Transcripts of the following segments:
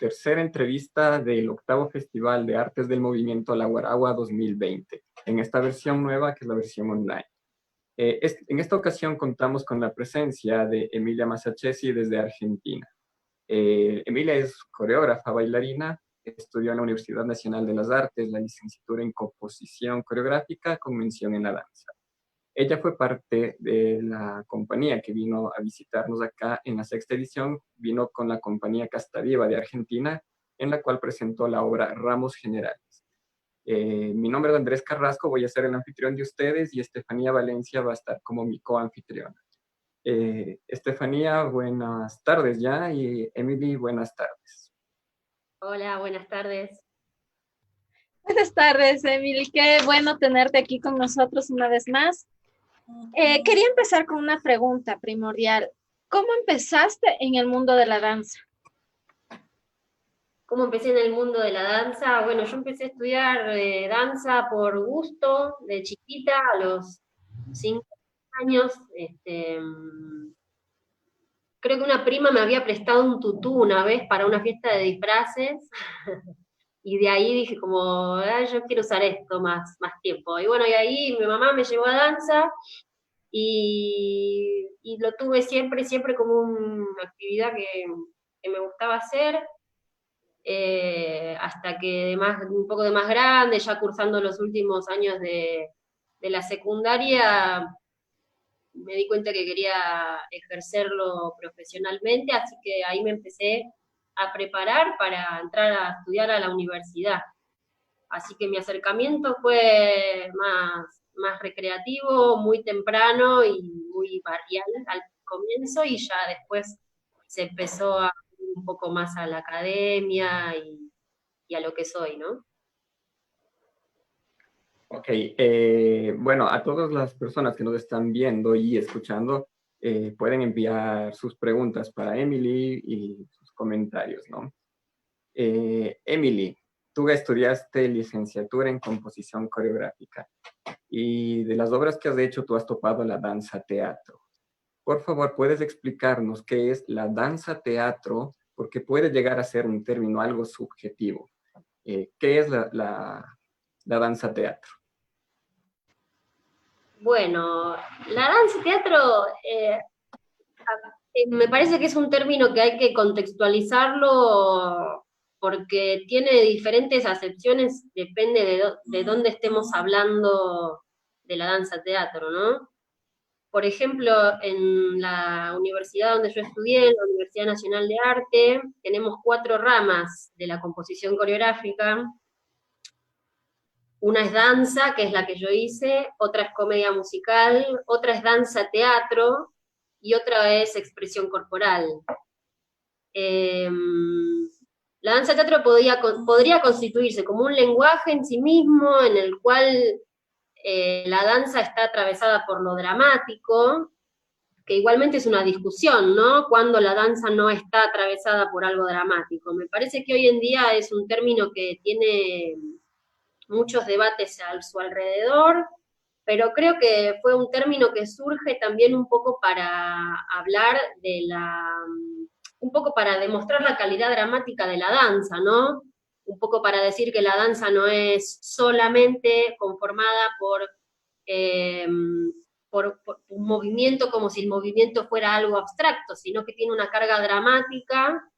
tercera entrevista del octavo Festival de Artes del Movimiento La Guaragua 2020, en esta versión nueva que es la versión online. En esta ocasión contamos con la presencia de Emilia Masachesi desde Argentina. Emilia es coreógrafa, bailarina, estudió en la Universidad Nacional de las Artes la licenciatura en composición coreográfica con mención en la danza. Ella fue parte de la compañía que vino a visitarnos acá en la sexta edición, vino con la compañía Casta Viva de Argentina, en la cual presentó la obra Ramos Generales. Mi nombre es Andrés Carrasco, voy a ser el anfitrión de ustedes y Estefanía Valencia va a estar como mi coanfitriona. Estefanía, buenas tardes ya, y Emily, buenas tardes. Hola, buenas tardes. Buenas tardes, Emily. Qué bueno tenerte aquí con nosotros una vez más. Quería empezar con una pregunta primordial. ¿Cómo empezaste en el mundo de la danza? ¿Cómo empecé en el mundo de la danza? Bueno, yo empecé a estudiar danza por gusto, de chiquita, a los 5 años. Creo que una prima me había prestado un tutú una vez para una fiesta de disfraces, y de ahí dije como, yo quiero usar esto más tiempo. Y bueno, y ahí mi mamá me llevó a danza, y lo tuve siempre como una actividad que me gustaba hacer, hasta que un poco de más grande, ya cursando los últimos años de la secundaria, me di cuenta que quería ejercerlo profesionalmente, así que ahí me empecé a preparar para entrar a estudiar a la universidad. Así que mi acercamiento fue más recreativo, muy temprano y muy barrial al comienzo, y ya después se empezó a ir un poco más a la academia y a lo que soy, ¿no? Ok, bueno, a todas las personas que nos están viendo y escuchando, pueden enviar sus preguntas para Emily y sus comentarios, ¿no? Emily, tú estudiaste licenciatura en composición coreográfica y de las obras que has hecho tú has topado la danza teatro. Por favor, ¿puedes explicarnos qué es la danza teatro? Porque puede llegar a ser un término algo subjetivo. ¿Qué es la danza teatro? Bueno, la danza teatro me parece que es un término que hay que contextualizarlo, porque tiene diferentes acepciones, depende de dónde estemos hablando de la danza teatro, ¿no? Por ejemplo, en la universidad donde yo estudié, en la Universidad Nacional de Arte, tenemos 4 ramas de la composición coreográfica. Una es danza, que es la que yo hice, otra es comedia musical, otra es danza teatro y otra es expresión corporal. La danza teatro podría constituirse como un lenguaje en sí mismo, en el cual la danza está atravesada por lo dramático, que igualmente es una discusión, ¿no? Cuando la danza no está atravesada por algo dramático. Me parece que hoy en día es un término que tiene muchos debates a su alrededor, pero creo que fue un término que surge también un poco para hablar un poco para demostrar la calidad dramática de la danza, ¿no? Un poco para decir que la danza no es solamente conformada eh, por un movimiento como si el movimiento fuera algo abstracto, sino que tiene una carga dramática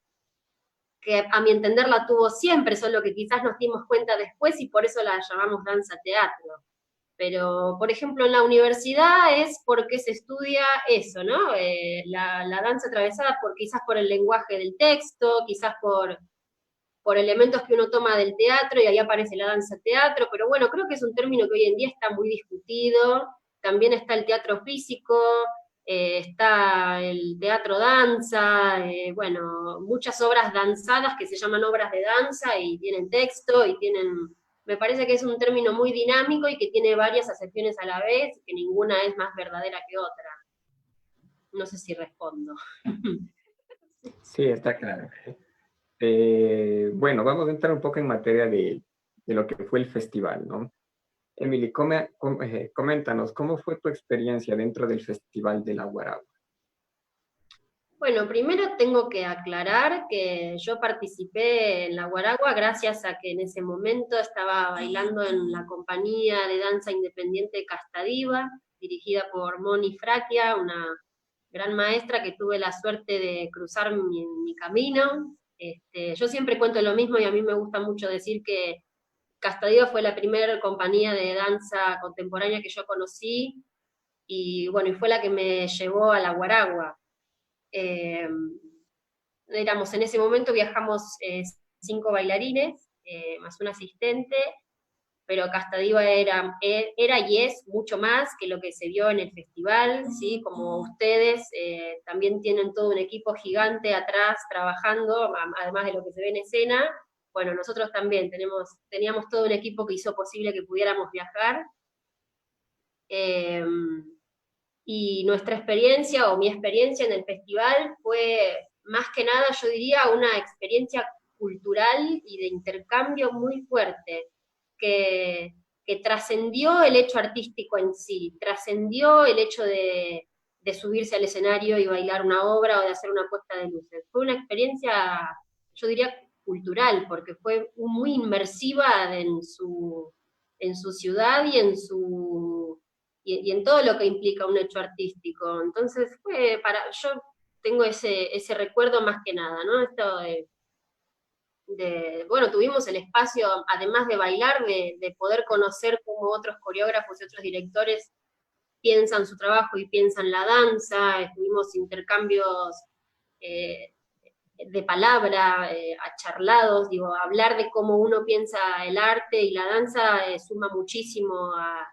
que a mi entender la tuvo siempre, solo que quizás nos dimos cuenta después y por eso la llamamos danza teatro. Pero, por ejemplo, en la universidad es porque se estudia eso, ¿no? La danza atravesada quizás por el lenguaje del texto, quizás por elementos que uno toma del teatro, y ahí aparece la danza teatro, pero bueno, creo que es un término que hoy en día está muy discutido. También está el teatro físico, está el teatro danza, bueno, muchas obras danzadas que se llaman obras de danza y tienen texto y me parece que es un término muy dinámico y que tiene varias acepciones a la vez, que ninguna es más verdadera que otra. No sé si respondo. Sí, está claro. Bueno, vamos a entrar un poco en materia de lo que fue el festival, ¿no? Emily, coméntanos, ¿cómo fue tu experiencia dentro del Festival de la Guaragua? Bueno, primero tengo que aclarar que yo participé en la Guaragua gracias a que en ese momento estaba bailando en la compañía de danza independiente Casta Diva, dirigida por Moni Fraquia, una gran maestra que tuve la suerte de cruzar mi camino. Yo siempre cuento lo mismo y a mí me gusta mucho decir que Casta Diva fue la primera compañía de danza contemporánea que yo conocí y bueno, y fue la que me llevó a la Guaragua. Eh, Éramos en ese momento, viajamos 5 bailarines, más un asistente, pero Castadiva era y es mucho más que lo que se vio en el festival, ¿sí? Como ustedes también tienen todo un equipo gigante atrás trabajando, además de lo que se ve en escena. Bueno, nosotros también teníamos todo un equipo que hizo posible que pudiéramos viajar. Eh, y nuestra experiencia, o mi experiencia en el festival, fue más que nada, yo diría, una experiencia cultural y de intercambio muy fuerte, que trascendió el hecho artístico en sí, trascendió el hecho de subirse al escenario y bailar una obra o de hacer una puesta de luces. Fue una experiencia, yo diría, cultural, porque fue muy inmersiva en su ciudad y y en todo lo que implica un hecho artístico. Entonces yo tengo ese recuerdo más que nada, ¿no? Esto bueno, tuvimos el espacio, además de bailar, de poder conocer cómo otros coreógrafos y otros directores piensan su trabajo y piensan la danza, tuvimos intercambios eh, de palabra, charlados, digo, hablar de cómo uno piensa el arte y la danza suma muchísimo a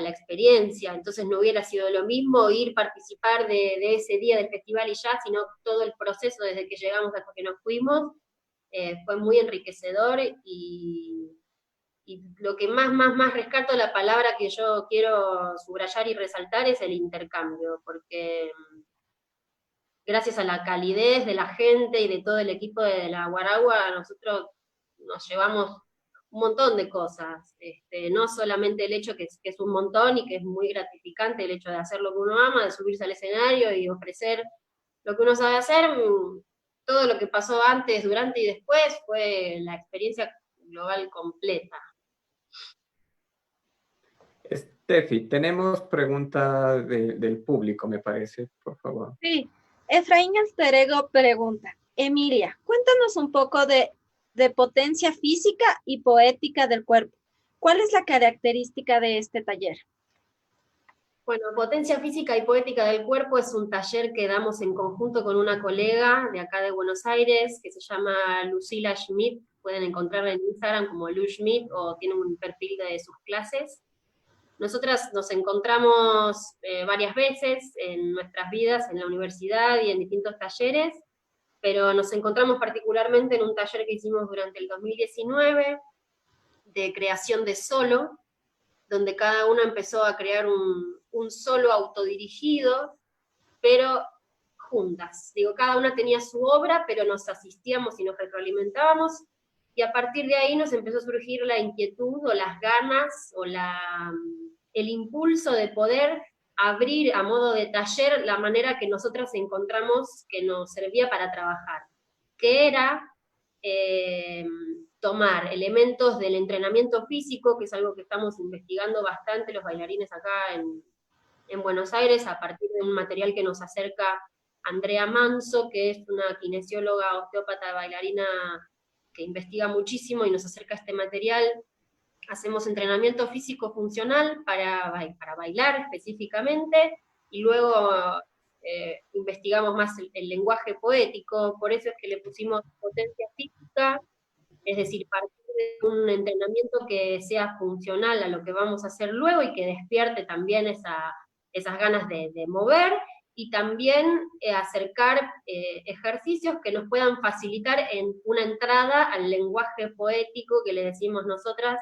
la experiencia, entonces no hubiera sido lo mismo ir participar de ese día del festival y ya, sino todo el proceso desde que llegamos hasta que nos fuimos, fue muy enriquecedor y lo que más rescato, la palabra que yo quiero subrayar y resaltar es el intercambio, porque gracias a la calidez de la gente y de todo el equipo de la Guaragua, nosotros nos llevamos un montón de cosas, no solamente el hecho que es un montón y que es muy gratificante el hecho de hacer lo que uno ama, de subirse al escenario y ofrecer lo que uno sabe hacer, todo lo que pasó antes, durante y después fue la experiencia global completa. Steffi, tenemos pregunta del público, me parece, por favor. Sí, Efraín Alterego pregunta, Emilia, cuéntanos un poco de potencia física y poética del cuerpo. ¿Cuál es la característica de este taller? Bueno, Potencia Física y Poética del Cuerpo es un taller que damos en conjunto con una colega de acá de Buenos Aires, que se llama Lucila Schmidt. Pueden encontrarla en Instagram como Lu Schmidt, o tiene un perfil de sus clases. Nosotras nos encontramos varias veces en nuestras vidas, en la universidad y en distintos talleres, pero nos encontramos particularmente en un taller que hicimos durante el 2019, de creación de solo, donde cada una empezó a crear un solo autodirigido, pero juntas. Digo, cada una tenía su obra, pero nos asistíamos y nos retroalimentábamos, y a partir de ahí nos empezó a surgir la inquietud o las ganas o el impulso de poder abrir a modo de taller la manera que nosotras encontramos que nos servía para trabajar, que era tomar elementos del entrenamiento físico, que es algo que estamos investigando bastante los bailarines acá en Buenos Aires, a partir de un material que nos acerca Andrea Manso, que es una kinesióloga, osteópata, bailarina, que investiga muchísimo y nos acerca este material. Hacemos entrenamiento físico funcional para bailar específicamente, y luego investigamos más el lenguaje poético, por eso es que le pusimos potencia física, es decir, partir de un entrenamiento que sea funcional a lo que vamos a hacer luego y que despierte también esas ganas de mover, y también acercar ejercicios que nos puedan facilitar en una entrada al lenguaje poético que le decimos nosotras,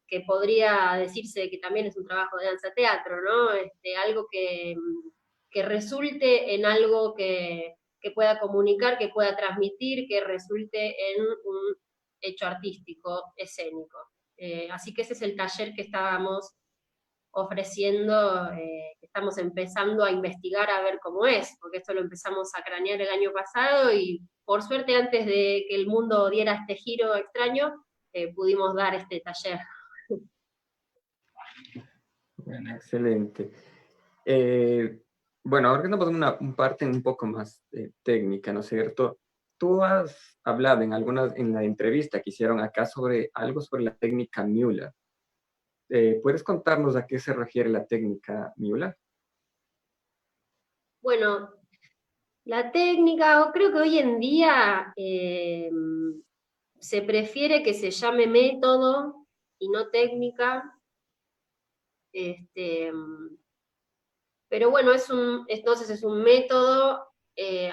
que podría decirse que también es un trabajo de danza-teatro, ¿no? Algo que resulte en algo que pueda comunicar, que pueda transmitir, que resulte en un hecho artístico, escénico. Así que ese es el taller que estábamos ofreciendo, que estamos empezando a investigar a ver cómo es, porque esto lo empezamos a cranear el año pasado y por suerte antes de que el mundo diera este giro extraño, pudimos dar este taller. Bueno, excelente. Bueno, ahora que nos pasamos a una parte un poco más técnica, ¿no es cierto? Tú has hablado en la entrevista que hicieron acá sobre algo sobre la técnica Mueller. ¿Puedes contarnos a qué se refiere la técnica Mueller? Bueno, la técnica, creo que hoy en día se prefiere que se llame método y no técnica. Pero bueno, entonces es un método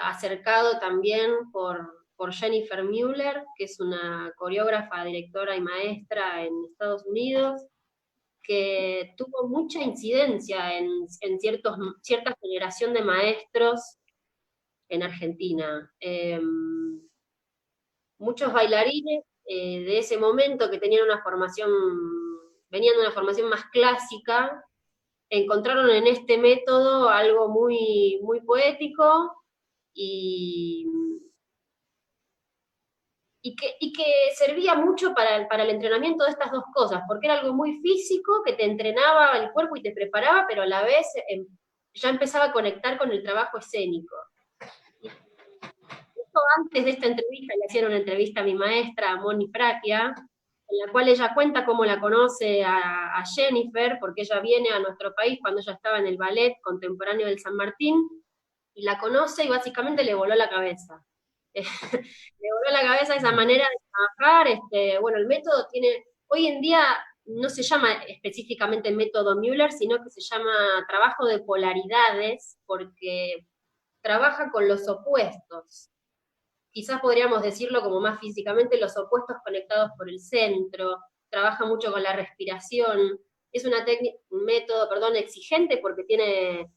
acercado también por Jennifer Mueller, que es una coreógrafa, directora y maestra en Estados Unidos, que tuvo mucha incidencia en cierta generación de maestros en Argentina. Muchos bailarines de ese momento que tenían venían de una formación más clásica, encontraron en este método algo muy, muy poético y, que servía mucho para el entrenamiento de estas dos cosas, porque era algo muy físico, que te entrenaba el cuerpo y te preparaba, pero a la vez ya empezaba a conectar con el trabajo escénico. Antes de esta entrevista, le hicieron una entrevista a mi maestra, Moni Fraquia, en la cual ella cuenta cómo la conoce a Jennifer, porque ella viene a nuestro país cuando ella estaba en el ballet contemporáneo del San Martín, y la conoce y básicamente le voló la cabeza. Le voló la cabeza esa manera de trabajar. Bueno, el método hoy en día no se llama específicamente método Mueller, sino que se llama trabajo de polaridades, porque trabaja con los opuestos. Quizás podríamos decirlo como más físicamente, los opuestos conectados por el centro, trabaja mucho con la respiración, es un método, exigente porque tiene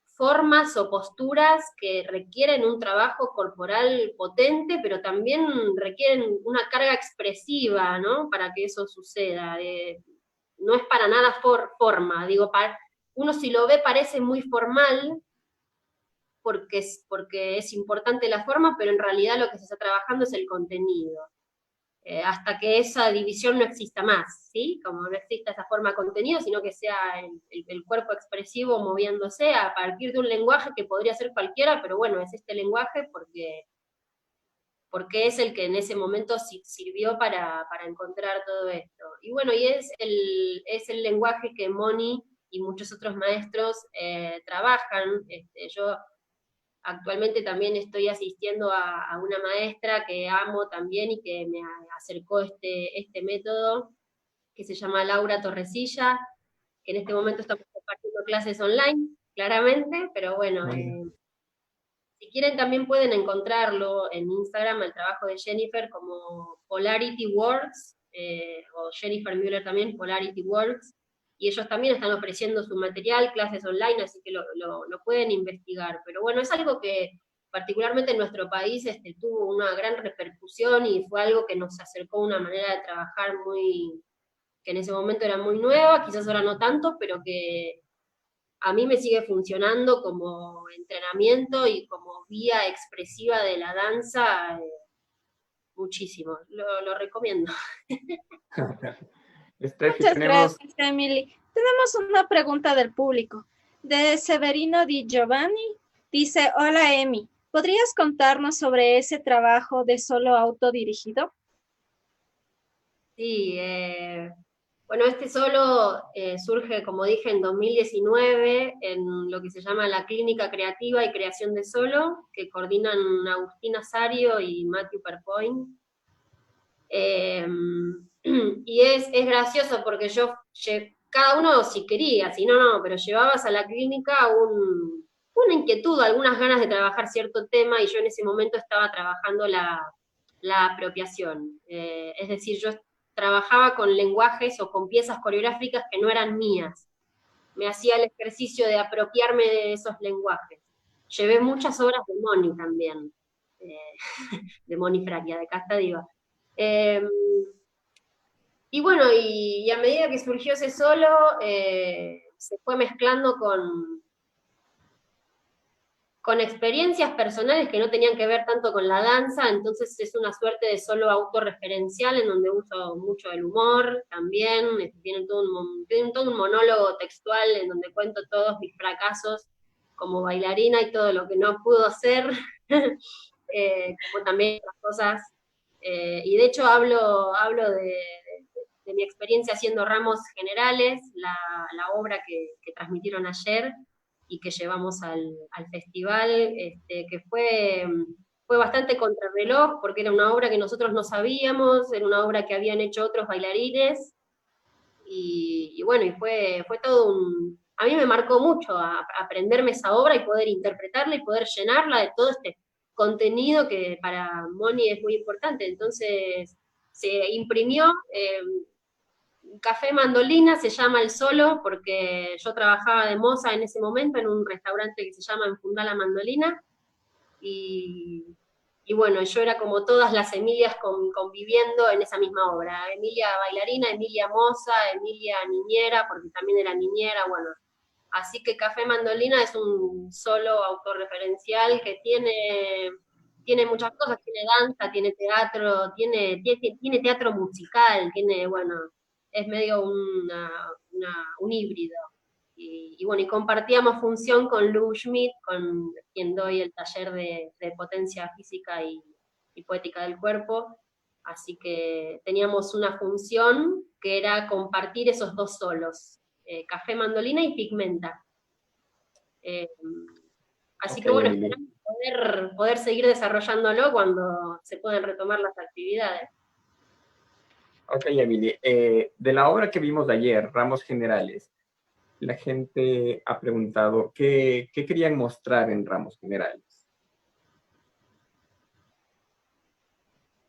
formas o posturas que requieren un trabajo corporal potente, pero también requieren una carga expresiva, ¿no? Para que eso suceda. No es para nada forma, digo, uno si lo ve parece muy formal, porque es importante la forma, pero en realidad lo que se está trabajando es el contenido. Hasta que esa división no exista más, ¿sí? Como no exista esa forma de contenido, sino que sea el cuerpo expresivo moviéndose a partir de un lenguaje que podría ser cualquiera, pero bueno, es este lenguaje porque es el que en ese momento sirvió para encontrar todo esto. Y bueno, y es el lenguaje que Moni y muchos otros maestros trabajan. Yo actualmente también estoy asistiendo a una maestra que amo también y que me acercó este método, que se llama Laura Torresilla, que en este momento estamos compartiendo clases online, claramente, pero bueno, si quieren también pueden encontrarlo en Instagram, el trabajo de Jennifer, como Polarity Works, o Jennifer Mueller también, Polarity Works, y ellos también están ofreciendo su material, clases online, así que lo pueden investigar. Pero bueno, es algo que particularmente en nuestro país tuvo una gran repercusión y fue algo que nos acercó a una manera de trabajar que en ese momento era muy nueva, quizás ahora no tanto, pero que a mí me sigue funcionando como entrenamiento y como vía expresiva de la danza muchísimo. Lo recomiendo. Steffi, Muchas gracias, Emily. Tenemos una pregunta del público. De Severino Di Giovanni. Dice, hola, Emi. ¿Podrías contarnos sobre ese trabajo de solo autodirigido? Sí, bueno, este solo surge, como dije, en 2019 en lo que se llama la Clínica Creativa y Creación de Solo, que coordinan Agustina Sario y Matthew Perpoint. Y es gracioso porque cada uno si quería, si no, pero llevabas a la clínica una inquietud, algunas ganas de trabajar cierto tema, y yo en ese momento estaba trabajando la apropiación. Es decir, yo trabajaba con lenguajes o con piezas coreográficas que no eran mías. Me hacía el ejercicio de apropiarme de esos lenguajes. Llevé muchas obras de Moni también, de Moni Fraquia, de Casta Diva. Y bueno, y a medida que surgió ese solo, se fue mezclando con experiencias personales que no tenían que ver tanto con la danza, entonces es una suerte de solo autorreferencial en donde uso mucho el humor también, tienen todo un monólogo textual en donde cuento todos mis fracasos como bailarina y todo lo que no pudo hacer, como también otras cosas, y de hecho hablo de mi experiencia haciendo ramos generales, la obra que transmitieron ayer, y que llevamos al festival, que fue bastante contrarreloj, porque era una obra que nosotros no sabíamos, era una obra que habían hecho otros bailarines, y bueno, y fue todo a mí me marcó mucho aprenderme esa obra y poder interpretarla y poder llenarla de todo este contenido que para Moni es muy importante. Entonces se imprimió, Café Mandolina se llama el solo, porque yo trabajaba de moza en ese momento en un restaurante que se llama Enfundá la Mandolina, y, y bueno, yo era como todas las Emilias conviviendo en esa misma obra. Emilia bailarina, Emilia moza, Emilia niñera, porque también era niñera, bueno. Así que Café Mandolina es un solo autorreferencial que tiene muchas cosas, tiene danza, tiene teatro, tiene teatro musical, bueno, es medio un híbrido. Y bueno, y compartíamos función con Lou Schmidt, con quien doy el taller de potencia física y poética del cuerpo, así que teníamos una función que era compartir esos dos solos, Café Mandolina y Pigmenta. Así que bueno, esperamos poder seguir desarrollándolo cuando se puedan retomar las actividades. Ok, Emily. De la obra que vimos ayer, Ramos Generales, la gente ha preguntado qué querían mostrar en Ramos Generales.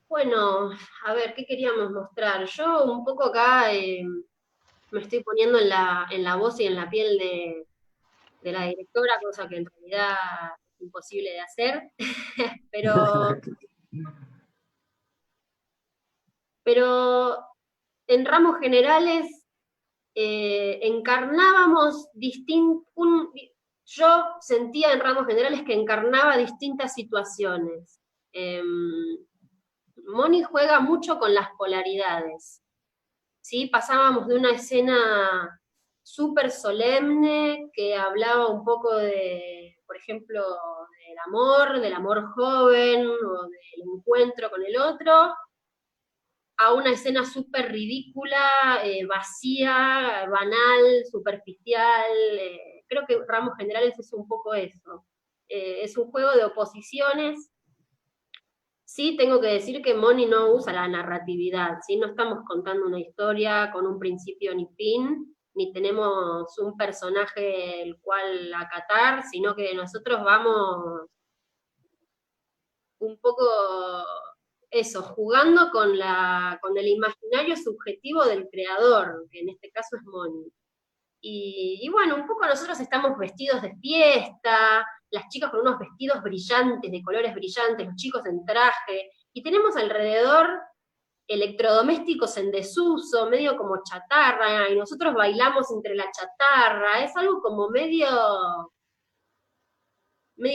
Bueno, a ver, ¿qué queríamos mostrar? Yo un poco acá me estoy poniendo en la voz y en la piel de la directora, cosa que en realidad es imposible de hacer, pero en Ramos Generales encarnábamos yo sentía en Ramos Generales que encarnaba distintas situaciones. Moni juega mucho con las polaridades, ¿sí? Pasábamos de una escena súper solemne que hablaba un poco por ejemplo, del amor joven o del encuentro con el otro, a una escena súper ridícula, vacía, banal, superficial. Creo que Ramos Generales es un poco eso. Es un juego de oposiciones. Sí, tengo que decir que Moni no usa la narratividad, ¿sí? No estamos contando una historia con un principio ni fin, ni tenemos un personaje el cual acatar, sino que nosotros vamos un poco eso, jugando con el imaginario subjetivo del creador, que en este caso es Moni. Y bueno, un poco nosotros estamos vestidos de fiesta, las chicas con unos vestidos brillantes, de colores brillantes, los chicos en traje, y tenemos alrededor electrodomésticos en desuso, medio como chatarra, y nosotros bailamos entre la chatarra, es algo como medio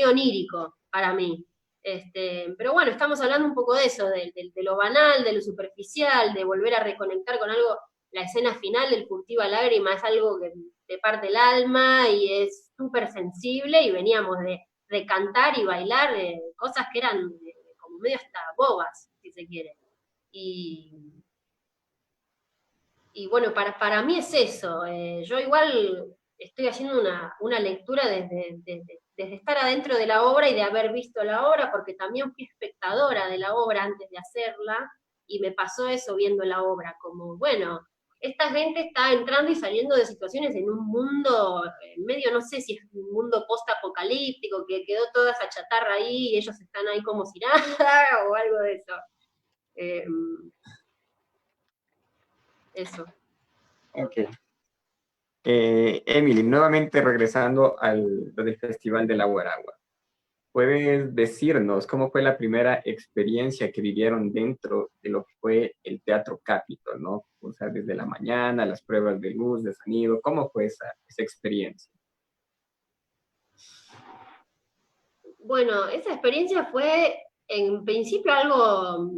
onírico para mí. Pero bueno, estamos hablando un poco de eso, de lo banal, de lo superficial, de volver a reconectar con algo. La escena final del Furtiva Lágrima es algo que te parte el alma y es súper sensible, y veníamos de cantar y bailar cosas que eran como medio hasta bobas, si se quiere. Y bueno, para mí es eso. Yo igual estoy haciendo una lectura desde estar adentro de la obra y de haber visto la obra, porque también fui espectadora de la obra antes de hacerla, y me pasó eso viendo la obra, como, bueno, esta gente está entrando y saliendo de situaciones en un mundo, medio, no sé si es un mundo post-apocalíptico, que quedó toda esa chatarra ahí y ellos están ahí como si nada, o algo de eso. Eso. Ok. Emily, nuevamente regresando lo del Festival de la Guaragua. ¿Puedes decirnos cómo fue la primera experiencia que vivieron dentro de lo que fue el Teatro Capitol, ¿no? O sea, desde la mañana, las pruebas de luz, de sonido, ¿cómo fue esa experiencia? Bueno, esa experiencia fue en principio algo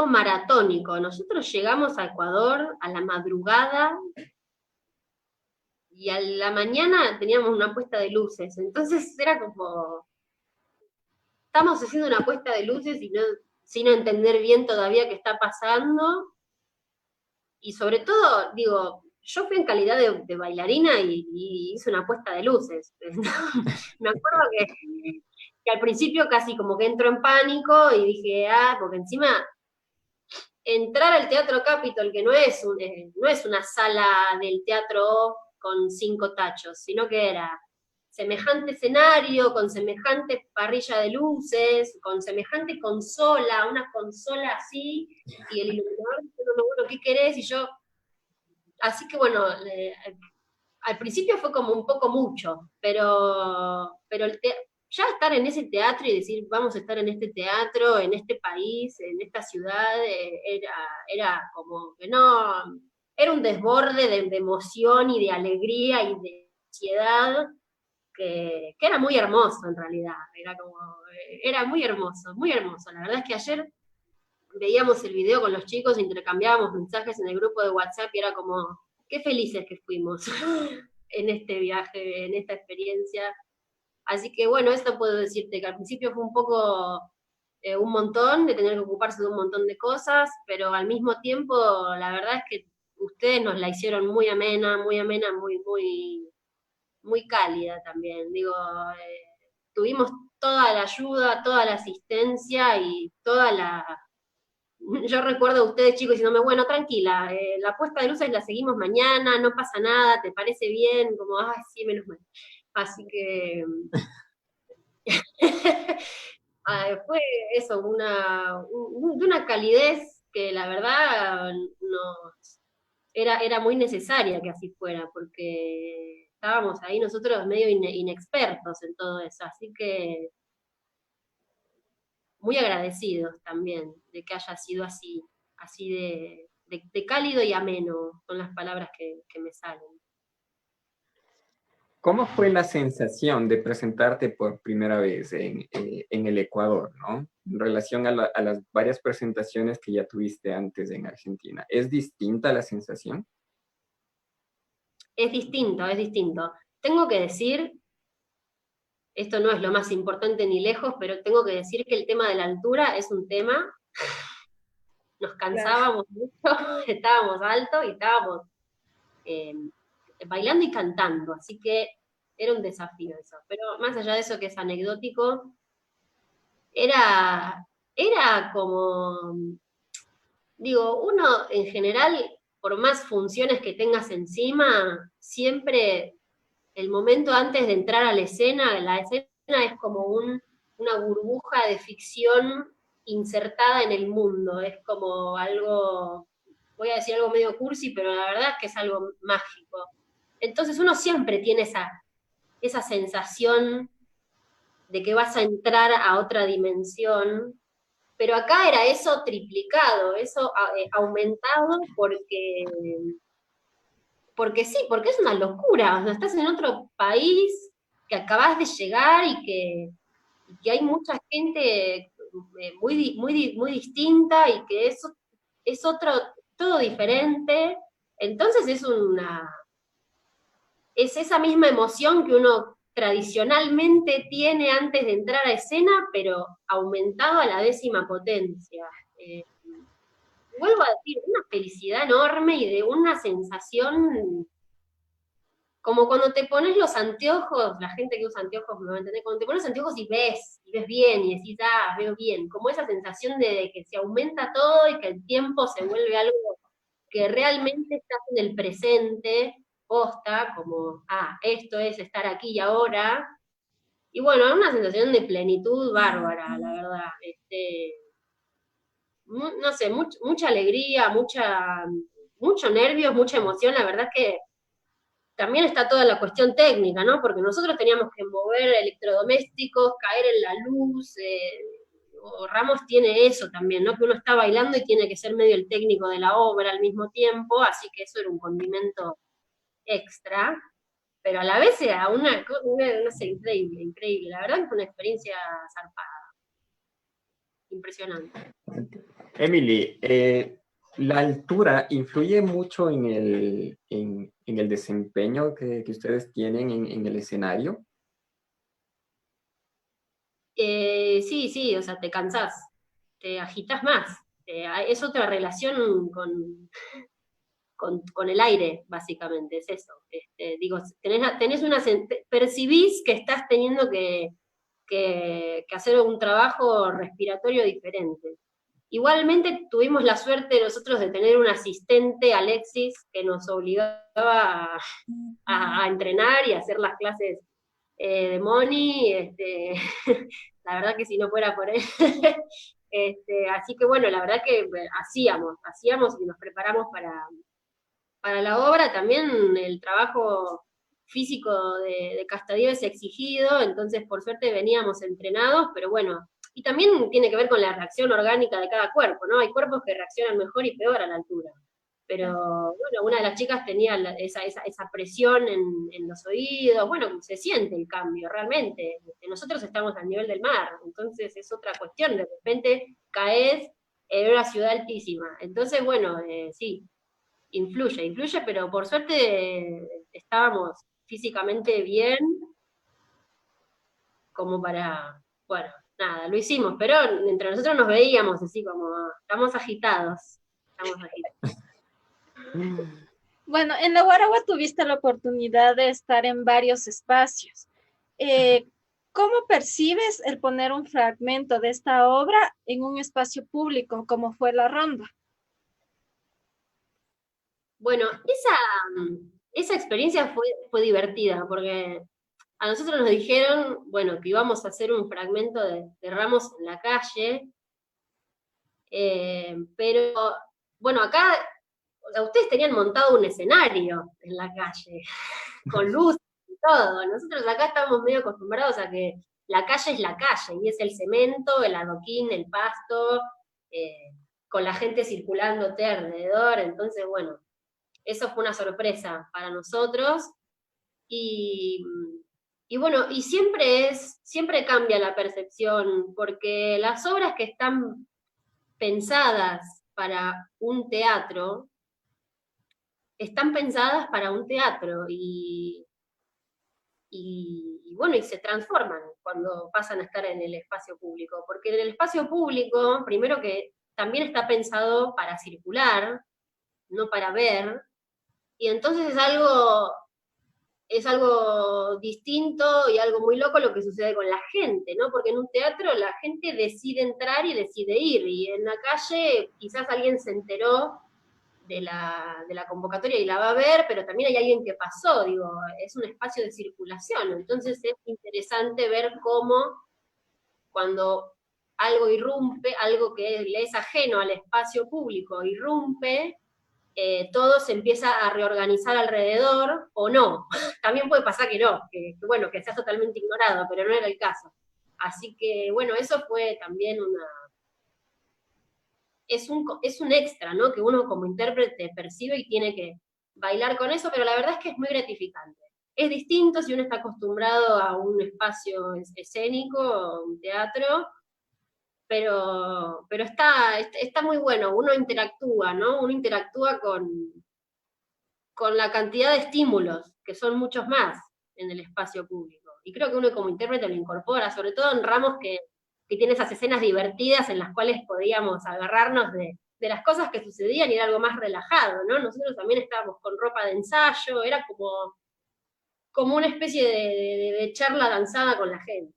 maratónico. Nosotros llegamos a Ecuador a la madrugada y a la mañana teníamos una puesta de luces. Entonces era como, estamos haciendo una puesta de luces y no, sin entender bien todavía qué está pasando. Y sobre todo, digo, yo fui en calidad de bailarina y hice una puesta de luces. Me acuerdo que al principio casi como que entro en pánico y dije, porque encima entrar al Teatro Capitol, que no es una sala del teatro con 5 tachos, sino que era semejante escenario, con semejante parrilla de luces, con semejante consola, una consola así, y el iluminador diciendo, bueno, ¿qué querés? Y yo, así que bueno, al principio fue como un poco mucho, pero ya estar en ese teatro y decir, vamos a estar en este teatro, en este país, en esta ciudad, era como que no, era un desborde de emoción y de alegría y de ansiedad que era muy hermoso en realidad, era muy hermoso, muy hermoso. La verdad es que ayer veíamos el video con los chicos, intercambiábamos mensajes en el grupo de WhatsApp y era como, qué felices que fuimos en este viaje, en esta experiencia. Así que bueno, esto puedo decirte que al principio fue un poco un montón, de tener que ocuparse de un montón de cosas, pero al mismo tiempo la verdad es que ustedes nos la hicieron muy amena, muy cálida también. Digo, tuvimos toda la ayuda, toda la asistencia y toda la... Yo recuerdo a ustedes chicos diciéndome, bueno, tranquila, la puesta de luces la seguimos mañana, no pasa nada, ¿te parece bien? Como, ay, sí, menos mal. Así que fue eso, de una calidez que la verdad era muy necesaria que así fuera, porque estábamos ahí nosotros medio inexpertos en todo eso, así que muy agradecidos también de que haya sido así, así de cálido y ameno, son las palabras que me salen. ¿Cómo fue la sensación de presentarte por primera vez en el Ecuador, ¿no? En relación a las varias presentaciones que ya tuviste antes en Argentina. ¿Es distinta la sensación? Es distinto, es distinto. Tengo que decir, esto no es lo más importante ni lejos, pero tengo que decir que el tema de la altura es un tema, nos cansábamos mucho, estábamos altos y estábamos eh, bailando y cantando, así que era un desafío eso. Pero más allá de eso que es anecdótico, era como, digo, uno en general, por más funciones que tengas encima, siempre el momento antes de entrar a la escena es como una burbuja de ficción insertada en el mundo, es como algo, voy a decir algo medio cursi, pero la verdad es que es algo mágico. Entonces uno siempre tiene esa sensación de que vas a entrar a otra dimensión, pero acá era eso triplicado, eso aumentado porque sí, porque es una locura, o sea, estás en otro país que acabas de llegar y que hay mucha gente muy distinta y que es otro, todo diferente, entonces es esa misma emoción que uno tradicionalmente tiene antes de entrar a escena, pero aumentado a la 10ª potencia. Eh, Vuelvo a decir, una felicidad enorme y de una sensación como cuando te pones los anteojos, la gente que usa anteojos me va a entender, cuando te pones los anteojos y ves bien, y decís, veo bien, como esa sensación de que se aumenta todo y que el tiempo se vuelve algo que realmente estás en el presente, posta, como, esto es estar aquí y ahora. Y bueno, una sensación de plenitud bárbara, la verdad. No sé, mucha alegría, mucho nervios, mucha emoción, la verdad que también está toda la cuestión técnica, ¿no? Porque nosotros teníamos que mover electrodomésticos, caer en la luz, o Ramos tiene eso también, ¿no? Que uno está bailando y tiene que ser medio el técnico de la obra al mismo tiempo, así que eso era un condimento extra, pero a la vez era no sé, increíble, increíble. La verdad que fue una experiencia zarpada, impresionante. Emily, ¿la altura influye mucho en el desempeño que ustedes tienen en el escenario? Sí, sí, o sea, te cansás, te agitas más. Es otra relación con el aire, básicamente, es eso. Digo, percibís que estás teniendo que hacer un trabajo respiratorio diferente. Igualmente tuvimos la suerte nosotros de tener un asistente, Alexis, que nos obligaba a entrenar y a hacer las clases de Moni. La verdad que si no fuera por él. Así que bueno, la verdad que hacíamos y nos preparamos para la obra. También el trabajo físico de Castadio es exigido, entonces por suerte veníamos entrenados, pero bueno, y también tiene que ver con la reacción orgánica de cada cuerpo, ¿no? Hay cuerpos que reaccionan mejor y peor a la altura. Pero bueno, una de las chicas tenía esa presión en los oídos, bueno, se siente el cambio realmente. Nosotros estamos al nivel del mar, entonces es otra cuestión, de repente caes en una ciudad altísima. Entonces, bueno, sí, influye, pero por suerte estábamos físicamente bien, como para, bueno, nada, lo hicimos, pero entre nosotros nos veíamos así como, estamos agitados. Bueno, en la Guaragua tuviste la oportunidad de estar en varios espacios. ¿Cómo percibes el poner un fragmento de esta obra en un espacio público como fue la Ronda? Bueno, esa experiencia fue divertida, porque a nosotros nos dijeron, bueno, que íbamos a hacer un fragmento de Ramos en la calle, pero bueno, acá, o sea, ustedes tenían montado un escenario en la calle, con luz y todo. Nosotros acá estamos medio acostumbrados a que la calle es la calle, y es el cemento, el adoquín, el pasto, con la gente circulándote alrededor. Entonces, bueno, eso fue una sorpresa para nosotros. Y, y bueno, y siempre cambia la percepción, porque las obras que están pensadas para un teatro, están pensadas para un teatro y bueno, y se transforman cuando pasan a estar en el espacio público, porque en el espacio público, primero que también está pensado para circular, no para ver, y entonces es algo distinto y algo muy loco lo que sucede con la gente, ¿no? Porque en un teatro la gente decide entrar y decide ir, y en la calle quizás alguien se enteró de la convocatoria y la va a ver, pero también hay alguien que pasó, digo, es un espacio de circulación, entonces es interesante ver cómo cuando algo irrumpe, algo que le es ajeno al espacio público irrumpe, todo se empieza a reorganizar alrededor, o no. También puede pasar que no, bueno, que seas totalmente ignorado, pero no era el caso. Así que, bueno, eso fue también es un extra, ¿no? Que uno como intérprete percibe y tiene que bailar con eso, pero la verdad es que es muy gratificante. Es distinto si uno está acostumbrado a un espacio escénico, un teatro, pero está muy bueno, uno interactúa, ¿no? Uno interactúa con la cantidad de estímulos, que son muchos más en el espacio público. Y creo que uno como intérprete lo incorpora, sobre todo en Ramos que tiene esas escenas divertidas en las cuales podíamos agarrarnos de las cosas que sucedían y era algo más relajado, ¿no? Nosotros también estábamos con ropa de ensayo, era como una especie de charla danzada con la gente.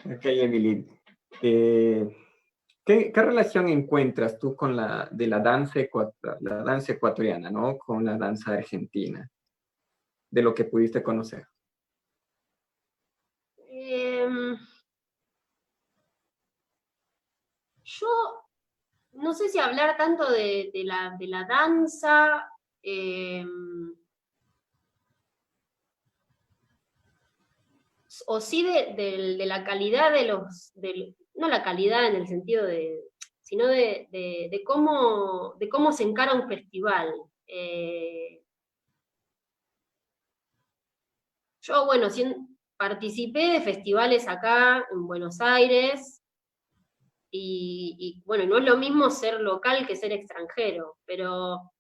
Ok, Emily. ¿Qué relación encuentras tú con la danza ecuatoriana, ¿no? Con la danza argentina, de lo que pudiste conocer? Yo no sé si hablar tanto de la danza, eh, o sí de la calidad de no la calidad en el sentido sino de cómo se encara un festival. Yo, bueno, participé de festivales acá en Buenos Aires, bueno, no es lo mismo ser local que ser extranjero, pero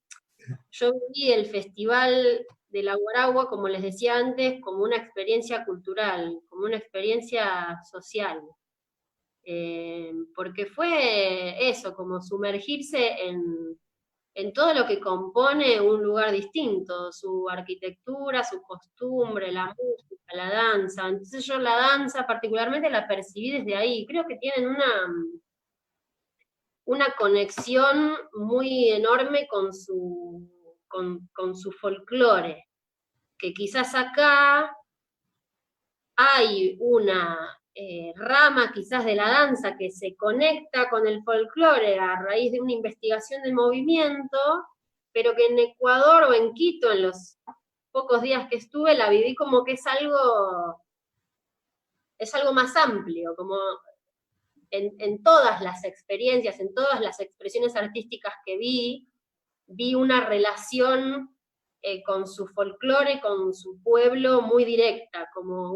yo vi el Festival de la Guaragua, como les decía antes, como una experiencia cultural, como una experiencia social. Porque fue eso, como sumergirse en todo lo que compone un lugar distinto, su arquitectura, su costumbre, la música, la danza. Entonces yo la danza particularmente la percibí desde ahí. Creo que tienen una conexión muy enorme con su folclore, que quizás acá hay una rama quizás de la danza que se conecta con el folclore a raíz de una investigación del movimiento, pero que en Ecuador o en Quito, en los pocos días que estuve, la viví como que es algo más amplio, como en todas las experiencias, en todas las expresiones artísticas que vi una relación con su folclore, con su pueblo muy directa, como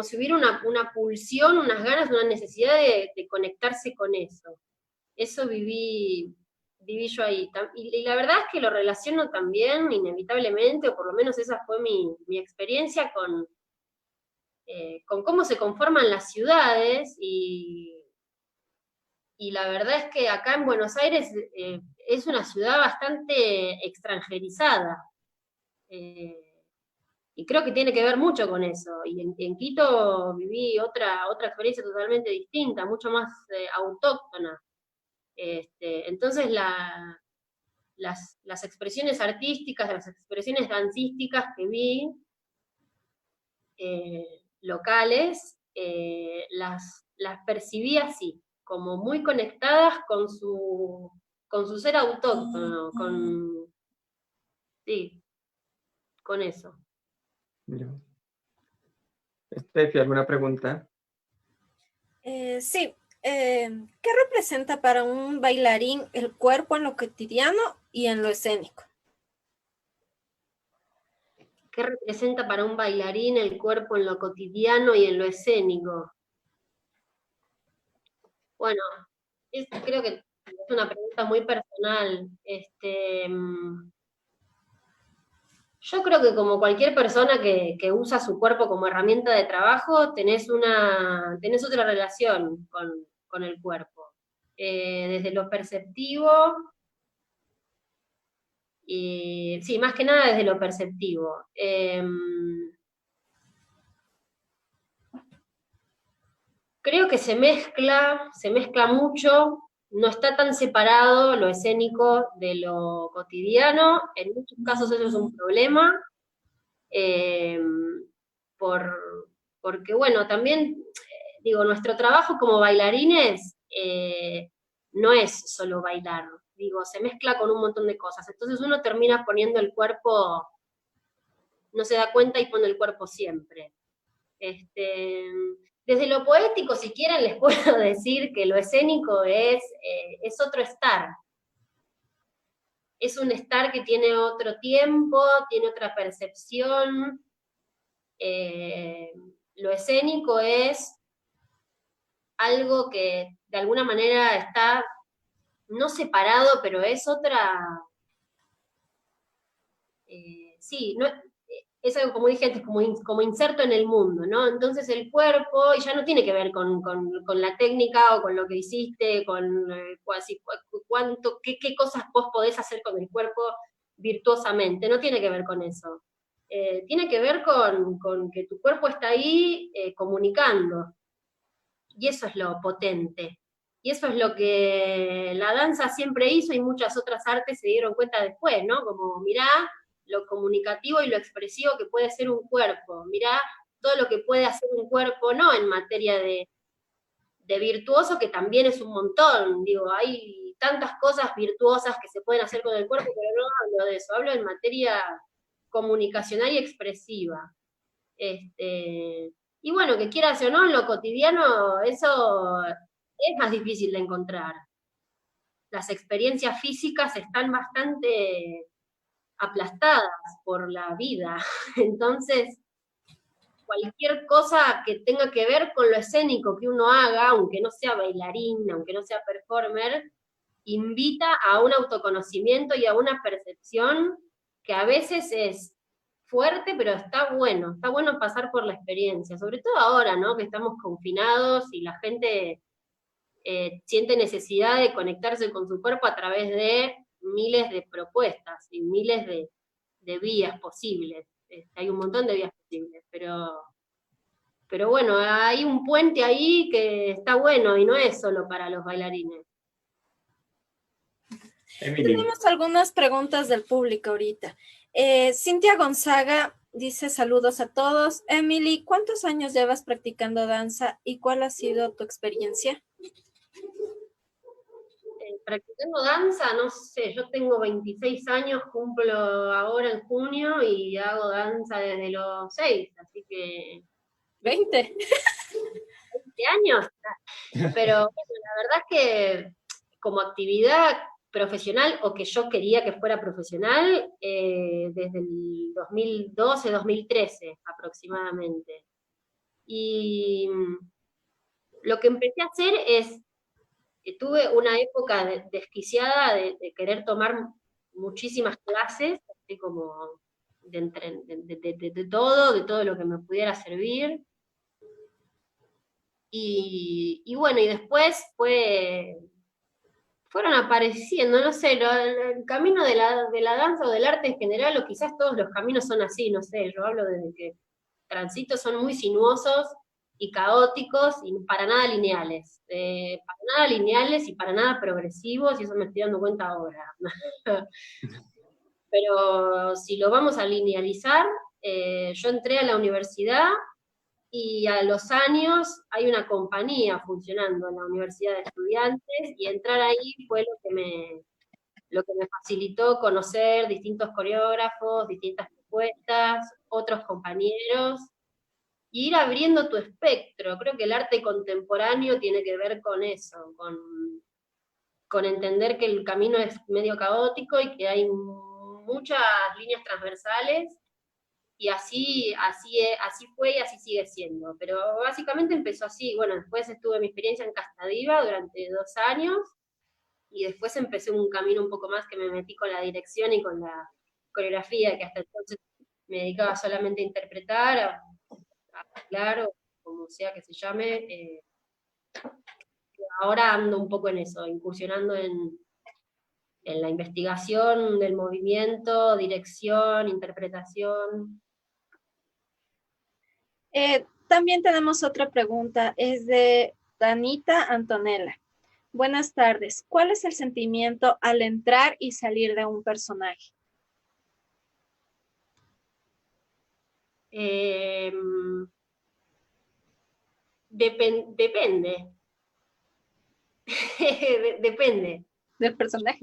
si hubiera una pulsión, unas ganas, una necesidad de conectarse con eso. Eso viví yo ahí. Y la verdad es que lo relaciono también, inevitablemente, o por lo menos esa fue mi experiencia con cómo se conforman las ciudades, y la verdad es que acá en Buenos Aires es una ciudad bastante extranjerizada. Y creo que tiene que ver mucho con eso. Y en Quito viví otra experiencia totalmente distinta, mucho más autóctona. Entonces las expresiones artísticas, las expresiones dancísticas que vi locales, las percibí así, como muy conectadas con su ser autóctono, sí, con eso. Yo. Estefi, ¿alguna pregunta? Sí. ¿Qué representa para un bailarín el cuerpo en lo cotidiano y en lo escénico? ¿Qué representa para un bailarín el cuerpo en lo cotidiano y en lo escénico? Bueno, creo que es una pregunta muy personal. Yo creo que como cualquier persona que usa su cuerpo como herramienta de trabajo, tenés otra relación con el cuerpo. Desde lo perceptivo, y sí, más que nada desde lo perceptivo. Creo que se mezcla mucho, no está tan separado lo escénico de lo cotidiano, en muchos casos eso es un problema, eh, porque bueno, también, digo, nuestro trabajo como bailarines no es solo bailar, digo, se mezcla con un montón de cosas, entonces uno termina poniendo el cuerpo, no se da cuenta y pone el cuerpo siempre. Desde lo poético, si quieren, les puedo decir que lo escénico es otro estar. Es un estar que tiene otro tiempo, tiene otra percepción. Lo escénico es algo que de alguna manera está no separado, pero es otra. Sí, no, es algo, como dije antes, como inserto en el mundo, ¿no? Entonces el cuerpo ya no tiene que ver con la técnica o con lo que hiciste, con qué cosas vos podés hacer con el cuerpo virtuosamente, no tiene que ver con eso. Tiene que ver con que tu cuerpo está ahí comunicando. Y eso es lo potente. Y eso es lo que la danza siempre hizo y muchas otras artes se dieron cuenta después, ¿no? Como, mirá, lo comunicativo y lo expresivo que puede ser un cuerpo. Mirá todo lo que puede hacer un cuerpo, no en materia de virtuoso, que también es un montón. Digo, hay y tantas cosas virtuosas que se pueden hacer con el cuerpo, pero no hablo de eso, hablo en materia comunicacional y expresiva. Y bueno, que quieras o no, en lo cotidiano eso es más difícil de encontrar. Las experiencias físicas están bastante aplastadas por la vida. Entonces, cualquier cosa que tenga que ver con lo escénico que uno haga, aunque no sea bailarín, aunque no sea performer, invita a un autoconocimiento y a una percepción que a veces es fuerte, pero está bueno pasar por la experiencia, sobre todo ahora, ¿no? Que estamos confinados y la gente siente necesidad de conectarse con su cuerpo a través de miles de propuestas y miles de vías posibles. Hay un montón de vías posibles, pero bueno, hay un puente ahí que está bueno y no es solo para los bailarines. Emily. Tenemos algunas preguntas del público ahorita. Cintia Gonzaga dice saludos a todos. Emily, ¿cuántos años llevas practicando danza y cuál ha sido tu experiencia? Practicando danza, no sé, yo tengo 26 años, cumplo ahora en junio y hago danza desde los 6, así que... 20 años, pero bueno, la verdad es que como actividad profesional, o que yo quería que fuera profesional, desde el 2012, 2013 aproximadamente. Y lo que empecé a hacer es, tuve una época desquiciada de querer tomar muchísimas clases, así como de todo lo que me pudiera servir. Y bueno, y después fueron apareciendo, no sé, el camino de la danza o del arte en general, o quizás todos los caminos son así, no sé, yo hablo desde que transitos son muy sinuosos y caóticos y para nada lineales, y para nada progresivos, y eso me estoy dando cuenta ahora. Pero si lo vamos a linealizar, yo entré a la universidad y a los años hay una compañía funcionando en la Universidad de Estudiantes, y entrar ahí fue lo que me facilitó conocer distintos coreógrafos, distintas propuestas, otros compañeros, y ir abriendo tu espectro. Creo que el arte contemporáneo tiene que ver con eso, con entender que el camino es medio caótico y que hay muchas líneas transversales, y así fue y así sigue siendo. Pero básicamente empezó así. Bueno, después tuve mi experiencia en Castadiva durante 2 años, y después empecé un camino un poco más que me metí con la dirección y con la coreografía, que hasta entonces me dedicaba solamente a interpretar, a bailar, o como sea que se llame. Ahora ando un poco en eso, incursionando en la investigación del movimiento, dirección, interpretación. También tenemos otra pregunta, es de Danita Antonella. Buenas tardes. ¿Cuál es el sentimiento al entrar y salir de un personaje? Depende. Depende. Del personaje.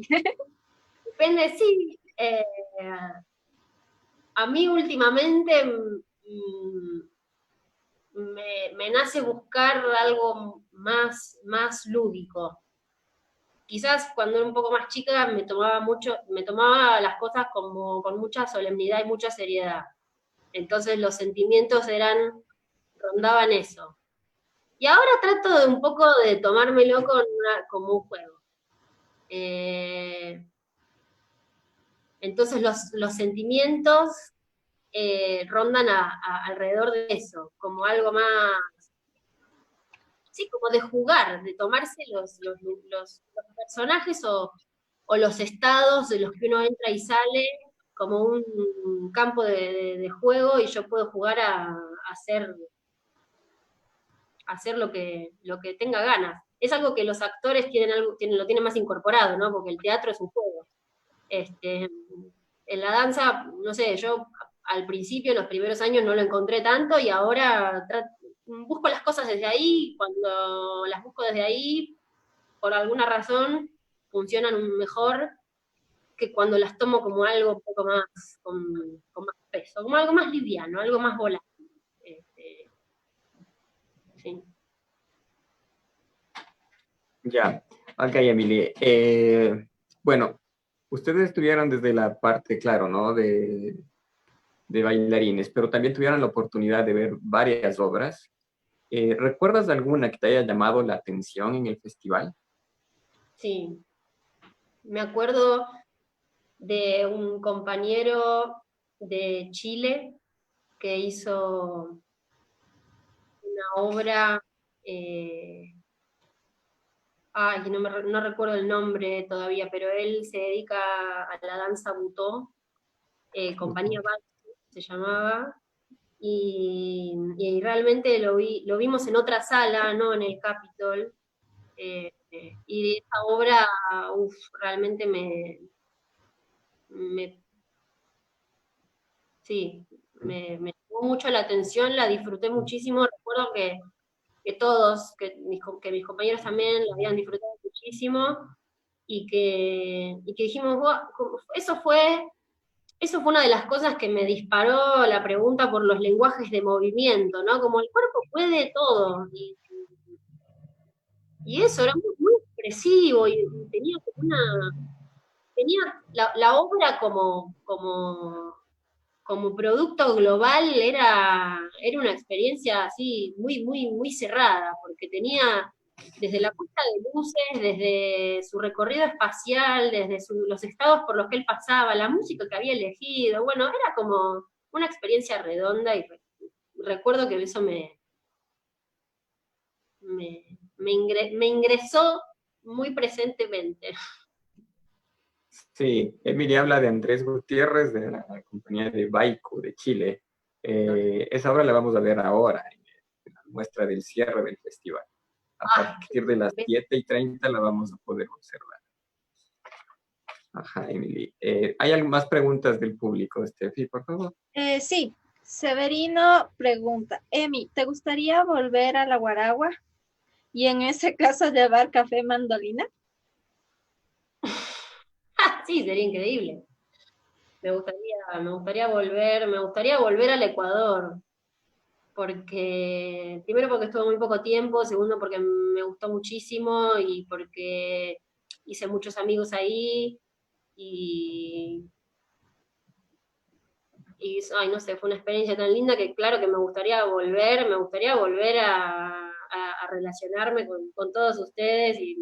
Depende, sí. A mí últimamente me nace buscar algo más lúdico. Quizás cuando era un poco más chica me tomaba las cosas como con mucha solemnidad y mucha seriedad. Entonces los sentimientos rondaban eso. Y ahora trato de un poco de tomármelo como un juego. Entonces los sentimientos rondan alrededor de eso, como algo más, sí, como de jugar, de tomarse los personajes o los estados de los que uno entra y sale como un campo de juego, y yo puedo jugar a hacer lo que tenga ganas. Es algo que los actores lo tienen más incorporado, ¿no? Porque el teatro es un juego. En la danza, no sé, yo al principio, en los primeros años, no lo encontré tanto, y ahora busco las cosas desde ahí. Cuando las busco desde ahí, por alguna razón, funcionan mejor que cuando las tomo como algo un poco más, con más peso, como algo más liviano, algo más volátil. Sí. Ya, ok, Emily. Bueno, ustedes estuvieron desde la parte, claro, ¿no? De bailarines, pero también tuvieron la oportunidad de ver varias obras. ¿Recuerdas alguna que te haya llamado la atención en el festival? Sí, me acuerdo de un compañero de Chile que hizo una obra, ay, no recuerdo el nombre todavía, pero él se dedica a la danza butó, Compañía Bach se llamaba, y realmente lo vimos en otra sala, no en el Capitol, y esa obra, uf, realmente me sí, me llamó mucho la atención, la disfruté muchísimo, recuerdo que todos, que mis compañeros también la habían disfrutado muchísimo, y que dijimos, "Buah", eso fue una de las cosas que me disparó la pregunta por los lenguajes de movimiento, ¿no? Como el cuerpo puede todo, y eso era muy, muy expresivo, y tenía como tenía la obra como producto global era una experiencia así muy, muy, muy cerrada, porque tenía desde la puesta de luces, desde su recorrido espacial, desde los estados por los que él pasaba, la música que había elegido, bueno, era como una experiencia redonda y recuerdo que eso me ingresó muy presentemente. Sí, Emily habla de Andrés Gutiérrez de la compañía de Baiku de Chile. Esa obra la vamos a ver ahora en la muestra del cierre del festival. A Ah, partir de las 7:30 la vamos a poder observar. Ajá, Emily. ¿Hay más preguntas del público, Steffi, por favor? Sí, Severino pregunta, Emi, ¿te gustaría volver a la Guaragua y en ese caso llevar café mandolina? sí, sería increíble. Me gustaría volver al Ecuador, porque, primero porque estuve muy poco tiempo, segundo porque me gustó muchísimo y porque hice muchos amigos ahí y, ay, no sé, fue una experiencia tan linda que claro que me gustaría volver a relacionarme con todos ustedes y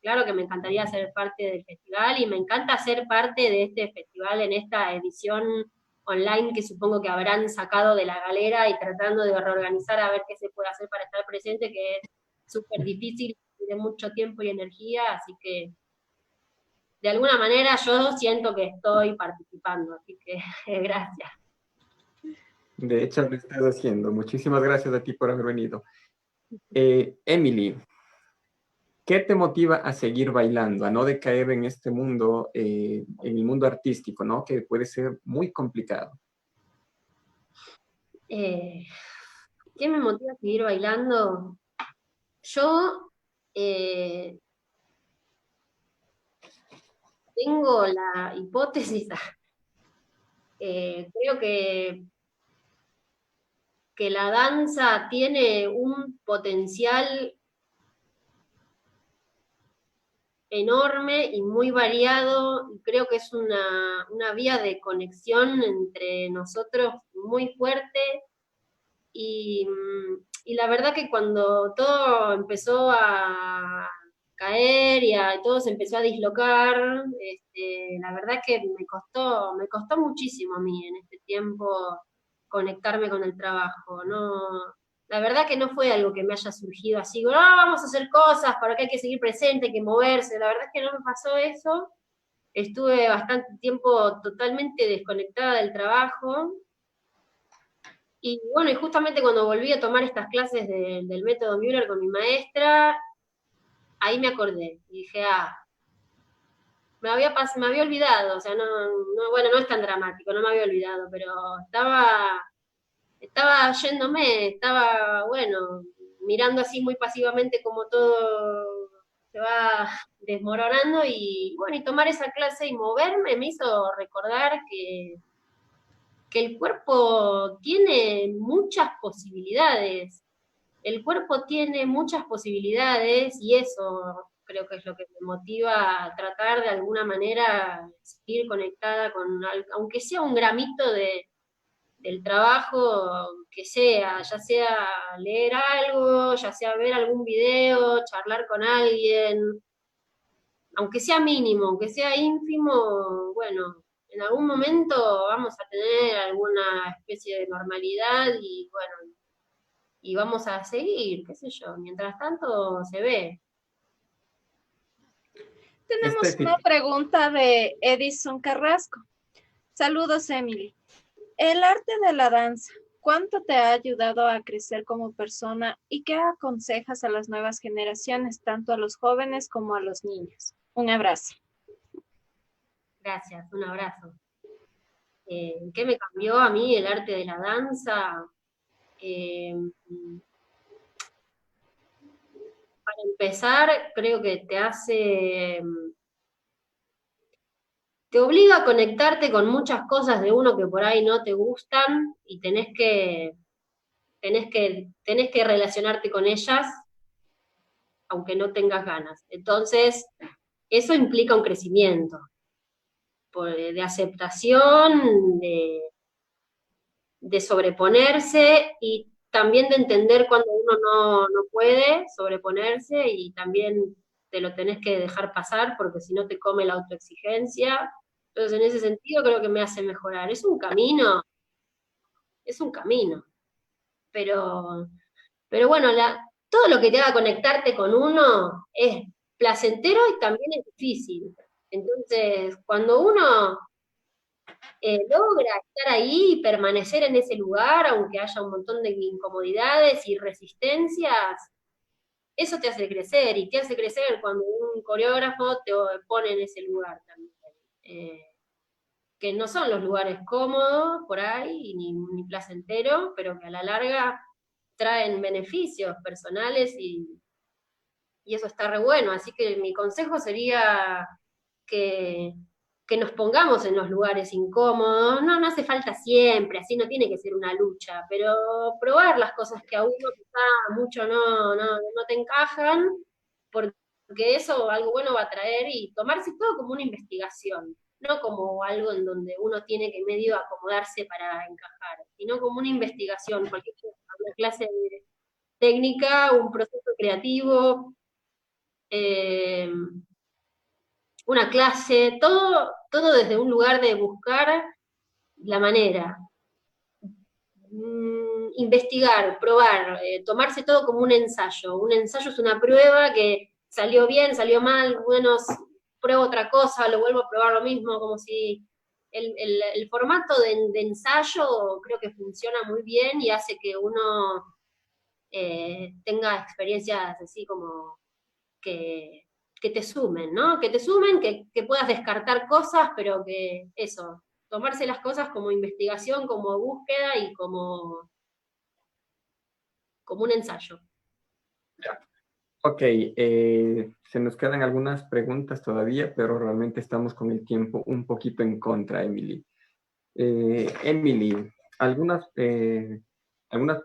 claro que me encantaría ser parte del festival y me encanta ser parte de este festival en esta edición online que supongo que habrán sacado de la galera y tratando de reorganizar a ver qué se puede hacer para estar presente, que es súper difícil y de mucho tiempo y energía, así que de alguna manera yo siento que estoy participando, así que gracias. De hecho, lo estás haciendo. Muchísimas gracias a ti por haber venido. Emily, ¿qué te motiva a seguir bailando, a no decaer en este mundo, en el mundo artístico, ¿no? Que puede ser muy complicado. Eh, ¿Qué me motiva a seguir bailando? Yo eh, tengo la hipótesis, creo que la danza tiene un potencial enorme y muy variado, y creo que es una vía de conexión entre nosotros muy fuerte, y la verdad que cuando todo empezó a caer y todo se empezó a dislocar, la verdad que me costó muchísimo a mí en este tiempo conectarme con el trabajo, ¿no? La verdad que no fue algo que me haya surgido así, vamos a hacer cosas, para que hay que seguir presente, hay que moverse, la verdad es que no me pasó eso, estuve bastante tiempo totalmente desconectada del trabajo, y bueno, y justamente cuando volví a tomar estas clases del método Müller con mi maestra, ahí me acordé. Y dije, me había olvidado, o sea, bueno, no es tan dramático, no me había olvidado, pero estaba yéndome, estaba, bueno, mirando así muy pasivamente como todo se va desmoronando y bueno, y tomar esa clase y moverme me hizo recordar que el cuerpo tiene muchas posibilidades. El cuerpo tiene muchas posibilidades y eso creo que es lo que me motiva a tratar de alguna manera seguir conectada con, aunque sea un gramito del trabajo que sea, ya sea leer algo, ya sea ver algún video, charlar con alguien, aunque sea mínimo, aunque sea ínfimo, bueno, en algún momento vamos a tener alguna especie de normalidad y bueno, y vamos a seguir, qué sé yo, mientras tanto se ve. Tenemos una pregunta de Edison Carrasco. Saludos, Emily. El arte de la danza, ¿cuánto te ha ayudado a crecer como persona y qué aconsejas a las nuevas generaciones, tanto a los jóvenes como a los niños? Un abrazo. Gracias, un abrazo. ¿Qué me cambió a mí el arte de la danza? Para empezar, creo que te obliga a conectarte con muchas cosas de uno que por ahí no te gustan y tenés que relacionarte con ellas, aunque no tengas ganas. Entonces, eso implica un crecimiento de aceptación, de sobreponerse y también de entender cuando uno no puede sobreponerse y también te lo tenés que dejar pasar porque si no te come la autoexigencia. Entonces, en ese sentido creo que me hace mejorar. Es un camino, pero, pero bueno, todo lo que te haga conectarte con uno es placentero y también es difícil. Entonces, cuando uno logra estar ahí y permanecer en ese lugar, aunque haya un montón de incomodidades y resistencias, eso te hace crecer y te hace crecer cuando un coreógrafo te pone en ese lugar también. Que no son los lugares cómodos por ahí, ni placenteros, pero que a la larga traen beneficios personales y eso está re bueno. Así que mi consejo sería que, que nos pongamos en los lugares incómodos. No hace falta siempre, así no tiene que ser una lucha, pero probar las cosas que a uno quizá mucho no te encajan, porque eso algo bueno va a traer y tomarse todo como una investigación. No como algo en donde uno tiene que medio acomodarse para encajar, sino como una investigación, cualquier cosa, una clase de técnica, un proceso creativo, eh, una clase, todo desde un lugar de buscar la manera. Investigar, probar, tomarse todo como un ensayo. Un ensayo es una prueba que salió bien, salió mal, bueno, pruebo otra cosa, lo vuelvo a probar lo mismo, como si el formato de ensayo creo que funciona muy bien y hace que uno tenga experiencias así como que te sumen, ¿no? Que te sumen, que puedas descartar cosas, pero que eso, tomarse las cosas como investigación, como búsqueda y como un ensayo. Ok, se nos quedan algunas preguntas todavía, pero realmente estamos con el tiempo un poquito en contra, Emily. Emily, algunas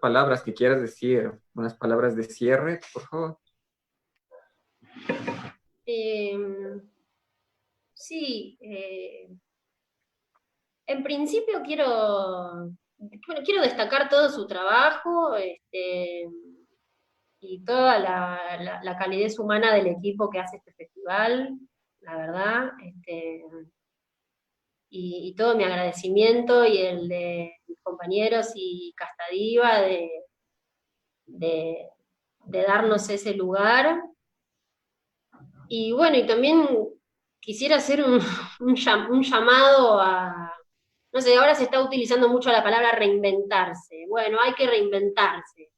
palabras que quieras decir, unas palabras de cierre, por favor. Sí, en principio quiero destacar todo su trabajo, y toda la calidez humana del equipo que hace este festival, la verdad, y todo mi agradecimiento y el de mis compañeros y Castadiva de, de darnos ese lugar. Y bueno, y también quisiera hacer un llamado a, no sé, ahora se está utilizando mucho la palabra reinventarse. Bueno, hay que reinventarse.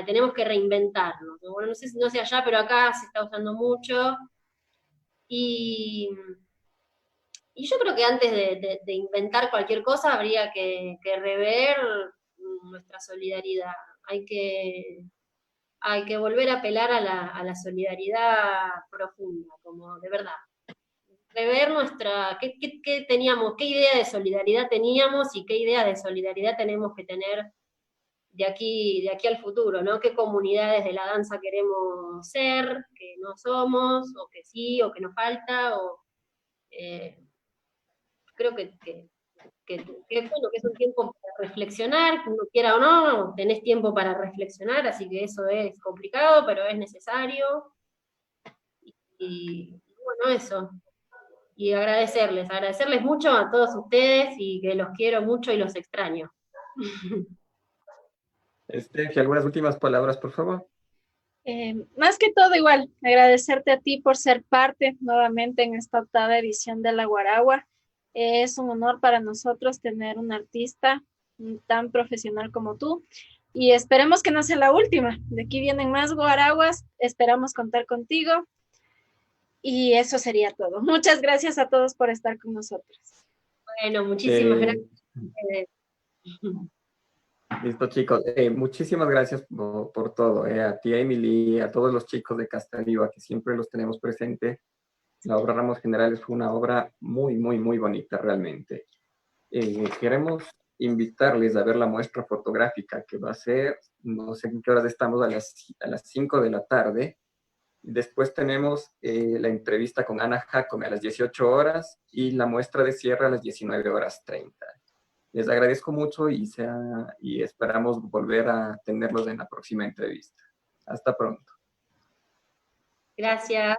Tenemos que reinventarnos. Bueno, no sé allá, pero acá se está usando mucho. Y, y yo creo que antes de inventar cualquier cosa habría que rever nuestra solidaridad. Hay hay que volver a apelar a la solidaridad profunda, como de verdad. Rever qué teníamos, qué idea de solidaridad teníamos y qué idea de solidaridad tenemos que tener de aquí al futuro, ¿no? ¿Qué comunidades de la danza queremos ser, que no somos, o que sí, o que nos falta, creo bueno, que es un tiempo para reflexionar, que uno quiera o no, tenés tiempo para reflexionar, así que eso es complicado, pero es necesario. Y bueno, eso. Y agradecerles mucho a todos ustedes y que los quiero mucho y los extraño. Steffi, algunas últimas palabras, por favor. Más que todo igual, agradecerte a ti por ser parte nuevamente en esta 8ª edición de La Guaragua. Es un honor para nosotros tener un artista tan profesional como tú y esperemos que no sea la última. De aquí vienen más guaraguas, esperamos contar contigo y eso sería todo. Muchas gracias a todos por estar con nosotros. Bueno, muchísimas gracias. Listo, chicos. Muchísimas gracias por todo. A ti, Emily, a todos los chicos de Castaliva, que siempre los tenemos presentes. La obra Ramos Generales fue una obra muy, muy, muy bonita, realmente. Queremos invitarles a ver la muestra fotográfica que va a ser, no sé en qué horas estamos, a las 5 de la tarde. Después tenemos la entrevista con Ana Jacome a las 18 horas y la muestra de cierre a las 19:30. Les agradezco mucho y esperamos volver a tenerlos en la próxima entrevista. Hasta pronto. Gracias.